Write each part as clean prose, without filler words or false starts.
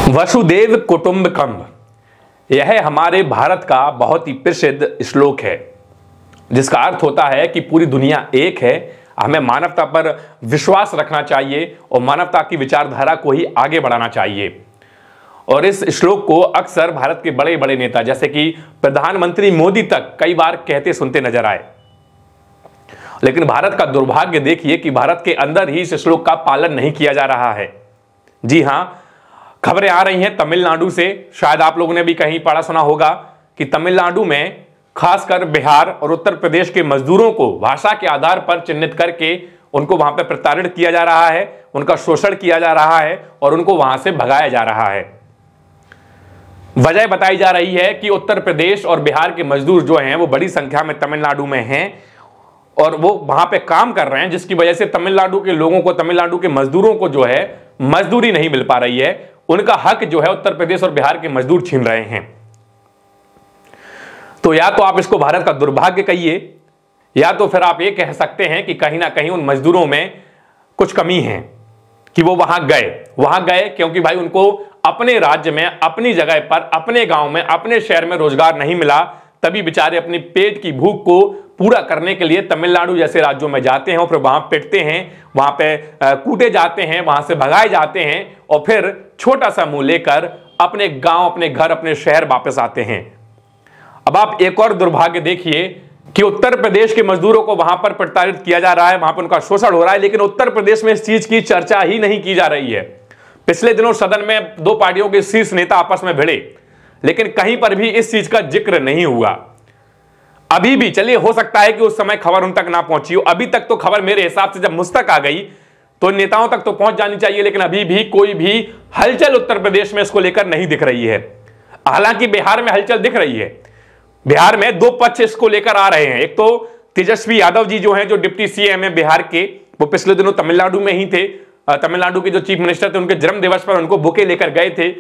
वसुदेव कुटुंबकम, यह हमारे भारत का बहुत ही प्रसिद्ध श्लोक है जिसका अर्थ होता है कि पूरी दुनिया एक है। हमें मानवता पर विश्वास रखना चाहिए और मानवता की विचारधारा को ही आगे बढ़ाना चाहिए। और इस श्लोक को अक्सर भारत के बड़े बड़े नेता जैसे कि प्रधानमंत्री मोदी तक कई बार कहते सुनते नजर आए। लेकिन भारत का दुर्भाग्य देखिए कि भारत के अंदर ही इस श्लोक का पालन नहीं किया जा रहा है। जी हां, खबरें आ रही हैं तमिलनाडु से। शायद आप लोगों ने भी कहीं पढ़ा सुना होगा कि तमिलनाडु में खासकर बिहार और उत्तर प्रदेश के मजदूरों को भाषा के आधार पर चिन्हित करके उनको वहां पर प्रताड़ित किया जा रहा है, उनका शोषण किया जा रहा है और उनको वहां से भगाया जा रहा है। वजह बताई जा रही है कि उत्तर प्रदेश और बिहार के मजदूर जो हैं वो बड़ी संख्या में तमिलनाडु में हैं और वो वहां पे काम कर रहे हैं, जिसकी वजह से तमिलनाडु के लोगों को, तमिलनाडु के मजदूरों को जो है मजदूरी नहीं मिल पा रही है। उनका हक जो है उत्तर प्रदेश और बिहार के मजदूर छीन रहे हैं। तो या तो आप इसको भारत का दुर्भाग्य कहिए या तो फिर आप ये कह सकते हैं कि कहीं ना कहीं उन मजदूरों में कुछ कमी है कि वो वहां गए क्योंकि भाई उनको अपने राज्य में, अपनी जगह पर, अपने गांव में, अपने शहर में रोजगार नहीं मिला, तभी बेचारे अपनी पेट की भूख को पूरा करने के लिए तमिलनाडु जैसे राज्यों में जाते हैं और फिर वहां पिटते हैं, वहां पे कूटे जाते हैं, वहां से भगाए जाते हैं और फिर छोटा सा मुंह लेकर अपने गांव, अपने घर, अपने शहर वापस आते हैं। अब आप एक और दुर्भाग्य देखिए कि उत्तर प्रदेश के मजदूरों को वहां पर प्रताड़ित किया जा रहा है, वहां पर उनका शोषण हो रहा है, लेकिन उत्तर प्रदेश में इस चीज की चर्चा ही नहीं की जा रही है। पिछले दिनों सदन में दो पार्टियों के शीर्ष नेता आपस में भिड़े, लेकिन कहीं पर भी इस चीज का जिक्र नहीं हुआ। अभी भी चलिए, हो सकता है कि उस समय खबर उन तक ना पहुंची हो। अभी तक तो खबर मेरे हिसाब से जब मुझ तक आ गई तो नेताओं तक तो पहुंच जानी चाहिए, लेकिन अभी भी कोई भी हलचल उत्तर प्रदेश में इसको लेकर नहीं दिख रही है। हालांकि बिहार में हलचल दिख रही है। बिहार में दो पक्ष इसको लेकर आ रहे हैं। एक तो तेजस्वी यादव जी जो हैं, जो डिप्टी सीएम है बिहार के, वो पिछले दिनों तमिलनाडु में ही थे। तमिलनाडु के जो चीफ मिनिस्टर थे, उनके जन्म दिवस पर उनको बुके लेकर गए थे,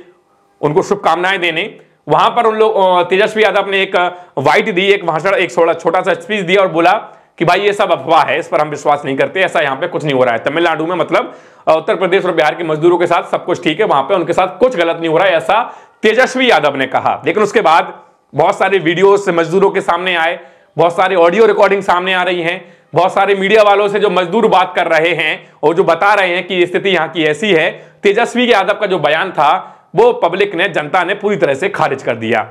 उनको शुभकामनाएं देने। वहां पर उन लोग, तेजस्वी यादव ने एक वाइट दी, एक भाषण, एक छोटा सा स्पीच दिया और बोला कि भाई ये सब अफवाह है, इस पर हम विश्वास नहीं करते, ऐसा यहाँ पे कुछ नहीं हो रहा है। तमिलनाडु में मतलब उत्तर प्रदेश और बिहार के मजदूरों के साथ सब कुछ ठीक है, वहां पे उनके साथ कुछ गलत नहीं हो रहा है, ऐसा तेजस्वी यादव ने कहा। लेकिन उसके बाद बहुत सारे वीडियोस मजदूरों के सामने आए, बहुत सारे ऑडियो रिकॉर्डिंग सामने आ रही हैं, बहुत सारे मीडिया वालों से जो मजदूर बात कर रहे हैं और जो बता रहे हैं कि स्थिति यहाँ की ऐसी है। तेजस्वी यादव का जो बयान था वो पब्लिक ने, जनता ने पूरी तरह से खारिज कर दिया।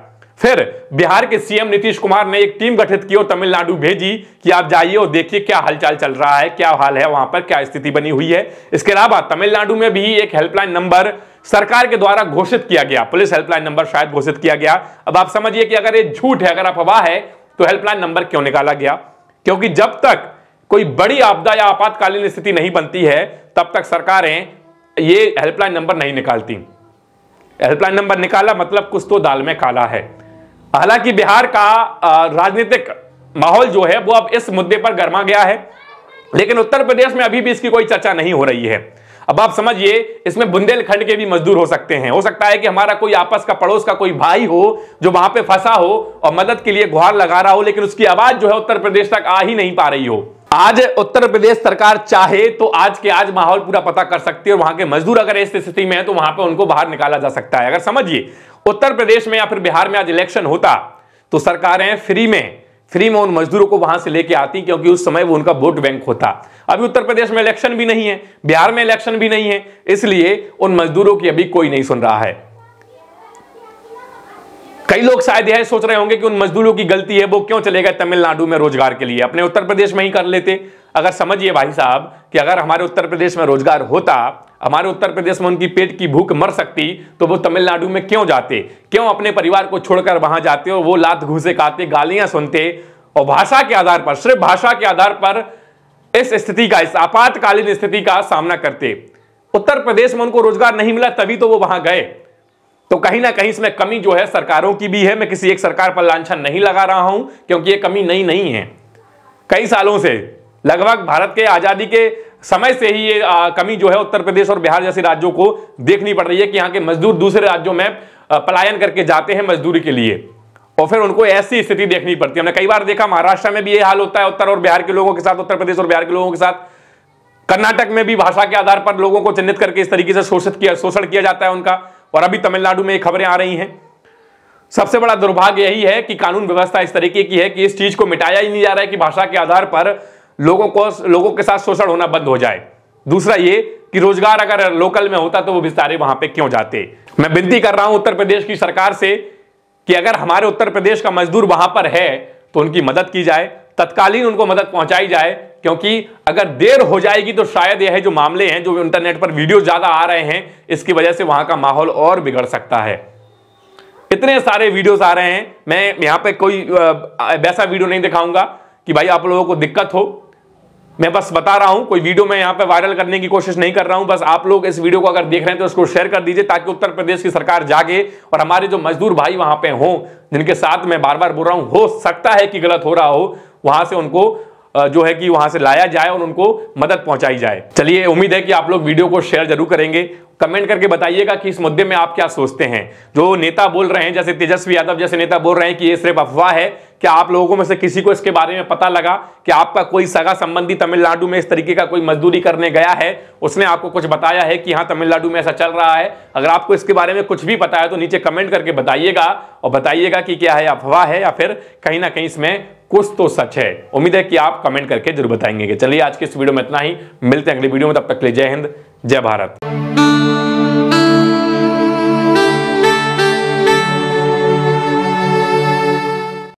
फिर बिहार के सीएम नीतीश कुमार ने एक टीम गठित की और तमिलनाडु भेजी कि आप जाइए और देखिए क्या हालचाल चल रहा है, क्या हाल है वहां पर, क्या स्थिति बनी हुई है। इसके अलावा तमिलनाडु में भी एक हेल्पलाइन नंबर सरकार के द्वारा घोषित किया गया, पुलिस हेल्पलाइन नंबर शायद घोषित किया गया। अब आप समझिए कि अगर ये झूठ है, अगर अफवाह है, तो हेल्पलाइन नंबर क्यों निकाला गया? क्योंकि जब तक कोई बड़ी आपदा या आपातकालीन स्थिति नहीं बनती है तब तक सरकारें ये हेल्पलाइन नंबर नहीं निकालती। हेल्पलाइन नंबर निकाला मतलब कुछ तो दाल में काला है। हालांकि बिहार का राजनीतिक माहौल जो है वो अब इस मुद्दे पर गर्मा गया है, लेकिन उत्तर प्रदेश में अभी भी इसकी कोई चर्चा नहीं हो रही है। अब आप समझिए, इसमें बुंदेलखंड के भी मजदूर हो सकते हैं। हो सकता है कि हमारा कोई आपस का पड़ोस का कोई भाई हो जो वहां पे फंसा हो और मदद के लिए गुहार लगा रहा हो, लेकिन उसकी आवाज जो है उत्तर प्रदेश तक आ ही नहीं पा रही हो। आज उत्तर प्रदेश सरकार चाहे तो आज के आज माहौल पूरा पता कर सकती है और वहां के मजदूर अगर इस स्थिति में है तो वहां पे उनको बाहर निकाला जा सकता है। अगर समझिए उत्तर प्रदेश में या फिर बिहार में आज इलेक्शन होता तो सरकारें फ्री में उन मजदूरों को वहां से लेके आती, क्योंकि उस समय वो उनका वोट बैंक होता। अभी उत्तर प्रदेश में इलेक्शन भी नहीं है, बिहार में इलेक्शन भी नहीं है, इसलिए उन मजदूरों की अभी कोई नहीं सुन रहा है। कई लोग शायद यह सोच रहे होंगे कि उन मजदूरों की गलती है, वो क्यों चले गए तमिलनाडु में रोजगार के लिए, अपने उत्तर प्रदेश में ही कर लेते। अगर समझिए भाई साहब कि अगर हमारे उत्तर प्रदेश में रोजगार होता, हमारे उत्तर प्रदेश में उनकी पेट की भूख मर सकती, तो वो तमिलनाडु में क्यों जाते? क्यों अपने परिवार को छोड़कर वहां जाते और वो लात घूसे खाते, गालियां सुनते और भाषा के आधार पर, सिर्फ भाषा के आधार पर इस स्थिति का, इस आपातकालीन स्थिति का सामना करते? उत्तर प्रदेश में उनको रोजगार नहीं मिला तभी तो वो वहां गए। तो कहीं ना कहीं इसमें कमी जो है सरकारों की भी है। मैं किसी एक सरकार पर लांछन नहीं लगा रहा हूं, क्योंकि ये कमी नई नहीं है। कई सालों से, लगभग भारत के आजादी के समय से ही ये कमी जो है उत्तर प्रदेश और बिहार जैसे राज्यों को देखनी पड़ रही है कि यहाँ के मजदूर दूसरे राज्यों में पलायन करके जाते हैं मजदूरी के लिए और फिर उनको ऐसी स्थिति देखनी पड़ती है। हमने कई बार देखा महाराष्ट्र में भी ये हाल होता है उत्तर और बिहार के लोगों के साथ, उत्तर प्रदेश और बिहार के लोगों के साथ। कर्नाटक में भी भाषा के आधार पर लोगों को चिन्हित करके इस तरीके से शोषण किया जाता है उनका। और अभी तमिलनाडु में खबरें आ रही हैं। सबसे बड़ा दुर्भाग्य यही है कि कानून व्यवस्था इस तरीके की है कि इस चीज को मिटाया ही नहीं जा रहा है कि भाषा के आधार पर लोगों के साथ शोषण होना बंद हो जाए। दूसरा ये कि रोजगार अगर लोकल में होता तो वो बेचारे वहां पे क्यों जाते। मैं विनती कर रहा हूं उत्तर प्रदेश की सरकार से कि अगर हमारे उत्तर प्रदेश का मजदूर वहां पर है तो उनकी मदद की जाए, तत्कालीन उनको मदद पहुंचाई जाए, क्योंकि अगर देर हो जाएगी तो शायद यह जो मामले हैं, जो इंटरनेट पर वीडियो ज्यादा आ रहे हैं, इसकी वजह से वहां का माहौल और बिगड़ सकता है। इतने सारे वीडियोस आ रहे हैं, मैं यहां पे कोई वैसा वीडियो नहीं दिखाऊंगा कि भाई आप लोगों को दिक्कत हो। मैं बस बता रहा हूं, कोई वीडियो मैं यहां पे वायरल करने की कोशिश नहीं कर रहा हूं। बस आप लोग इस वीडियो को अगर देख रहे हैं तो इसको शेयर कर दीजिए ताकि उत्तर प्रदेश की सरकार जागे और हमारे जो मजदूर भाई वहां पे हों, जिनके साथ मैं बार बार बोल रहा हूं हो सकता है कि गलत हो रहा हो, वहां से उनको जो है कि वहां से लाया जाए और उनको मदद पहुंचाई जाए। चलिए, उम्मीद है कि आप लोग वीडियो को शेयर जरूर करेंगे। कमेंट करके बताइएगा कि इस मुद्दे में आप क्या सोचते हैं। जो नेता बोल रहे हैं, जैसे तेजस्वी यादव जैसे नेता बोल रहे हैं कि ये सिर्फ अफवाह है, क्या आप लोगों में से किसी को इसके बारे में पता लगा कि आपका कोई सगा संबंधी तमिलनाडु में इस तरीके का कोई मजदूरी करने गया है, उसने आपको कुछ बताया है कि हाँ तमिलनाडु में ऐसा चल रहा है? अगर आपको इसके बारे में कुछ भी पता है तो नीचे कमेंट करके बताइएगा और बताइएगा कि क्या है, अफवाह है या फिर कहीं ना कहीं इसमें कुछ तो सच है। उम्मीद है कि आप कमेंट करके जरूर बताएंगे। चलिए, आज की इस वीडियो में इतना ही, मिलते हैं अगली वीडियो में, तब तक के लिए जय हिंद, जय भारत।